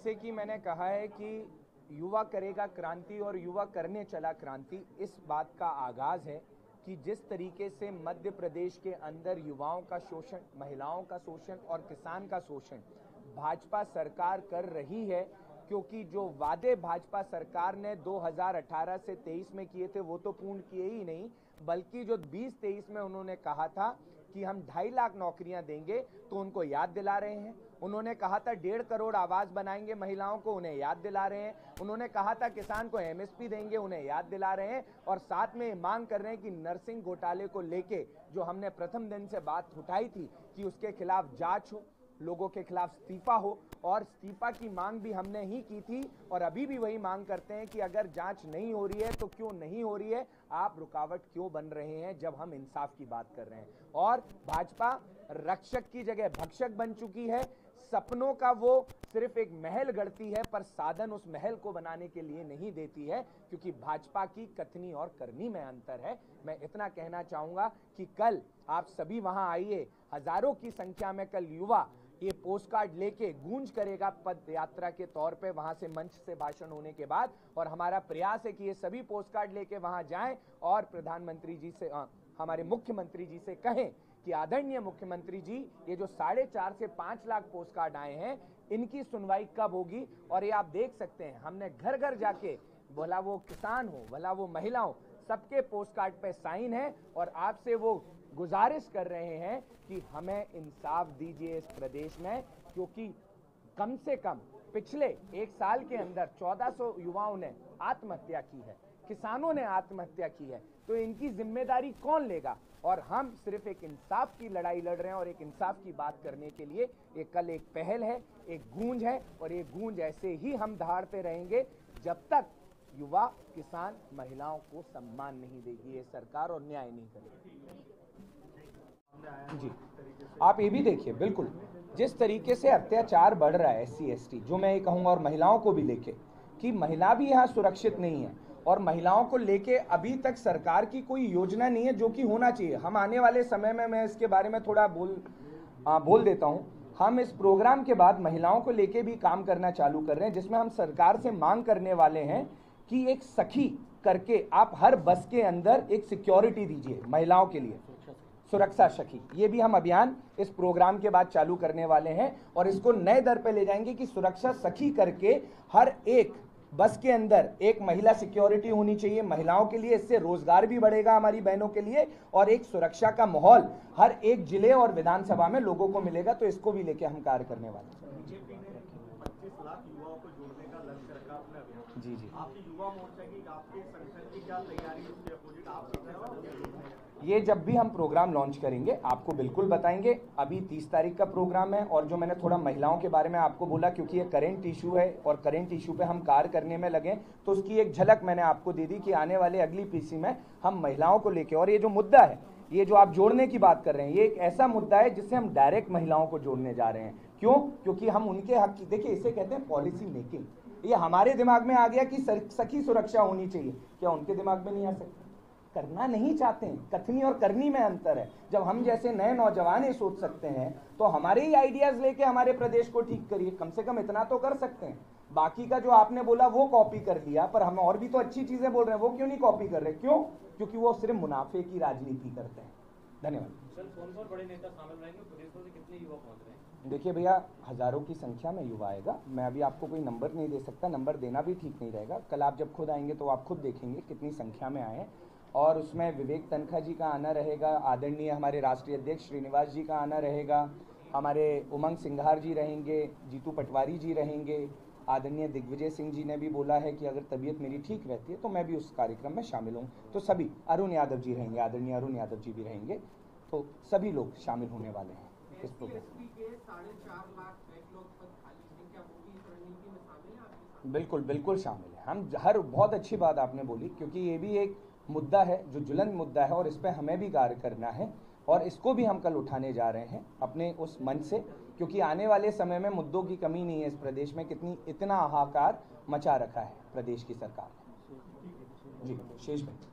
जैसे कि मैंने कहा है कि युवा करेगा क्रांति और युवा करने चला क्रांति, इस बात का आगाज है कि जिस तरीके से मध्य प्रदेश के अंदर युवाओं का शोषण, महिलाओं का शोषण और किसान का शोषण भाजपा सरकार कर रही है, क्योंकि जो वादे भाजपा सरकार ने 2018 से 23 में किए थे वो तो पूर्ण किए ही नहीं, बल्कि जो 20-23 में उन्होंने कहा था कि हम 2.5 लाख नौकरियां देंगे तो उनको याद दिला रहे हैं। उन्होंने कहा था 1.5 करोड़ आवास बनाएंगे महिलाओं को, उन्हें याद दिला रहे हैं। उन्होंने कहा था किसान को एमएसपी देंगे, उन्हें याद दिला रहे हैं। और साथ में मांग कर रहे हैं कि नरसिंह घोटाले को लेके जो हमने प्रथम दिन से बात उठाई थी कि उसके खिलाफ जांच हो, लोगों के खिलाफ इस्तीफा हो, और इस्तीफा की मांग भी हमने ही की थी और अभी भी वही मांग करते हैं कि अगर जांच नहीं हो रही है तो क्यों नहीं हो रही है, आप रुकावट क्यों बन रहे हैं जब हम इंसाफ की बात कर रहे हैं। और भाजपा रक्षक की जगह भक्षक बन चुकी है। सपनों का वो सिर्फ एक महल गढ़ती है पर साधन उस महल को बनाने के लिए नहीं देती है, क्योंकि भाजपा की कथनी और करनी में अंतर है। मैं इतना कहना चाहूंगा कि कल आप सभी वहां आइए, हजारों की संख्या में कल युवा ये पोस्ट कार्ड लेके गूंज करेगा पद यात्रा के तौर पे वहां से मंच से भाषण होने के बाद। और हमारा प्रयास है कि ये सभी पोस्ट कार्ड लेके वहां जाएं और प्रधानमंत्री जी से, हमारे मुख्यमंत्री जी से कहें कि आदरणीय मुख्यमंत्री जी, ये जो 4.5 से 5 लाख पोस्ट कार्ड आए हैं इनकी सुनवाई कब होगी। और ये आप देख सकते हैं, हमने घर घर जाके, भला वो किसान हो भला वो महिला हो, सबके पोस्ट कार्ड पे साइन है और आपसे वो गुजारिश कर रहे हैं कि हमें इंसाफ दीजिए इस प्रदेश में, क्योंकि कम से कम पिछले 1 साल के अंदर 1400 युवाओं ने आत्महत्या की है, किसानों ने आत्महत्या की है, तो इनकी जिम्मेदारी कौन लेगा। और हम सिर्फ एक इंसाफ की लड़ाई लड़ रहे हैं और एक इंसाफ की बात करने के लिए ये कल एक पहल है, एक गूंज है, और ये गूंज ऐसे ही हम दहाड़ते रहेंगे जब तक युवा, किसान, महिलाओं को सम्मान नहीं देगी ये सरकार और न्याय नहीं करेगी। जी, आप ये भी देखिए, बिल्कुल जिस तरीके से अत्याचार बढ़ रहा है SC ST, जो मैं ये कहूँगा, और महिलाओं को भी लेके कि महिला भी यहाँ सुरक्षित नहीं है, और महिलाओं को लेके अभी तक सरकार की कोई योजना नहीं है जो कि होना चाहिए। हम आने वाले समय में, मैं इसके बारे में थोड़ा बोल देता हूँ, हम इस प्रोग्राम के बाद महिलाओं को लेके भी काम करना चालू कर रहे हैं, जिसमें हम सरकार से मांग करने वाले हैं कि एक सखी करके आप हर बस के अंदर एक सिक्योरिटी दीजिए महिलाओं के लिए, सुरक्षा सखी। ये भी हम अभियान इस प्रोग्राम के बाद चालू करने वाले हैं और इसको नए दर पे ले जाएंगे कि सुरक्षा सखी करके हर एक बस के अंदर एक महिला सिक्योरिटी होनी चाहिए महिलाओं के लिए। इससे रोजगार भी बढ़ेगा हमारी बहनों के लिए और एक सुरक्षा का माहौल हर एक जिले और विधानसभा में लोगों को मिलेगा। तो इसको भी लेके हम कार्य करने वाले हैं। बीजेपी ने 25 लाख युवाओं को जोड़ने का लक्ष्य रखा अपने अभियान। जी, आपकी युवा मोर्चा की, आपके संगठन की क्या तैयारी है, उसके अपोजिट आप ये जब भी हम प्रोग्राम लॉन्च करेंगे आपको बिल्कुल बताएंगे। अभी 30 तारीख का प्रोग्राम है और जो मैंने थोड़ा महिलाओं के बारे में आपको बोला, क्योंकि ये करेंट इशू है और करेंट इशू पे हम कार्य करने में लगे, तो उसकी एक झलक मैंने आपको दे दी कि आने वाले अगली PC में हम महिलाओं को लेके, और ये जो मुद्दा है, ये जो आप जोड़ने की बात कर रहे हैं, ये एक ऐसा मुद्दा है जिससे हम डायरेक्ट महिलाओं को जोड़ने जा रहे हैं। क्यों? क्योंकि हम उनके हक की, देखिए इसे कहते हैं पॉलिसी मेकिंग। ये हमारे दिमाग में आ गया कि सखी सुरक्षा होनी चाहिए, क्या उनके दिमाग में नहीं आ सकती? करना नहीं चाहते हैं। कथनी और करनी में अंतर है। जब हम जैसे नए नौजवान ये सोच सकते हैं तो हमारे ही आइडियाज लेके हमारे प्रदेश को ठीक करिए, कम से कम इतना तो कर सकते हैं। बाकी का जो आपने बोला वो कॉपी कर लिया, पर हम और भी तो अच्छी चीजें बोल रहे हैं, वो क्यों नहीं कॉपी कर रहे? क्यों? क्योंकि वो सिर्फ मुनाफे की राजनीति करते हैं। धन्यवाद। सर, कौन-कौन बड़े नेता शामिल रहेंगे? प्रदेश में कितने युवा पहुंच रहे हैं? देखिए भैया, हजारों की संख्या में युवा आएगा। मैं अभी आपको कोई नंबर नहीं दे सकता, नंबर देना भी ठीक नहीं रहेगा। कल आप जब खुद आएंगे तो आप खुद देखेंगे कितनी संख्या में आए। और उसमें विवेक तनखा जी का आना रहेगा, आदरणीय हमारे राष्ट्रीय अध्यक्ष श्रीनिवास जी का आना रहेगा, हमारे उमंग सिंघार जी रहेंगे, जीतू पटवारी जी रहेंगे, आदरणीय दिग्विजय सिंह जी ने भी बोला है कि अगर तबीयत मेरी ठीक रहती है तो मैं भी उस कार्यक्रम में शामिल हूँ। तो सभी, अरुण यादव जी रहेंगे, आदरणीय अरुण यादव जी भी रहेंगे, तो सभी लोग शामिल होने वाले हैं इस प्रोग्राम। बिल्कुल बिल्कुल शामिल है। हम हर, बहुत अच्छी बात आपने बोली, क्योंकि ये भी एक मुद्दा है जो ज्वलंत मुद्दा है और इस पर हमें भी कार्य करना है और इसको भी हम कल उठाने जा रहे हैं अपने उस मंच से, क्योंकि आने वाले समय में मुद्दों की कमी नहीं है इस प्रदेश में। इतना हाहाकार मचा रखा है प्रदेश की सरकार ने। जी, शेष भाई।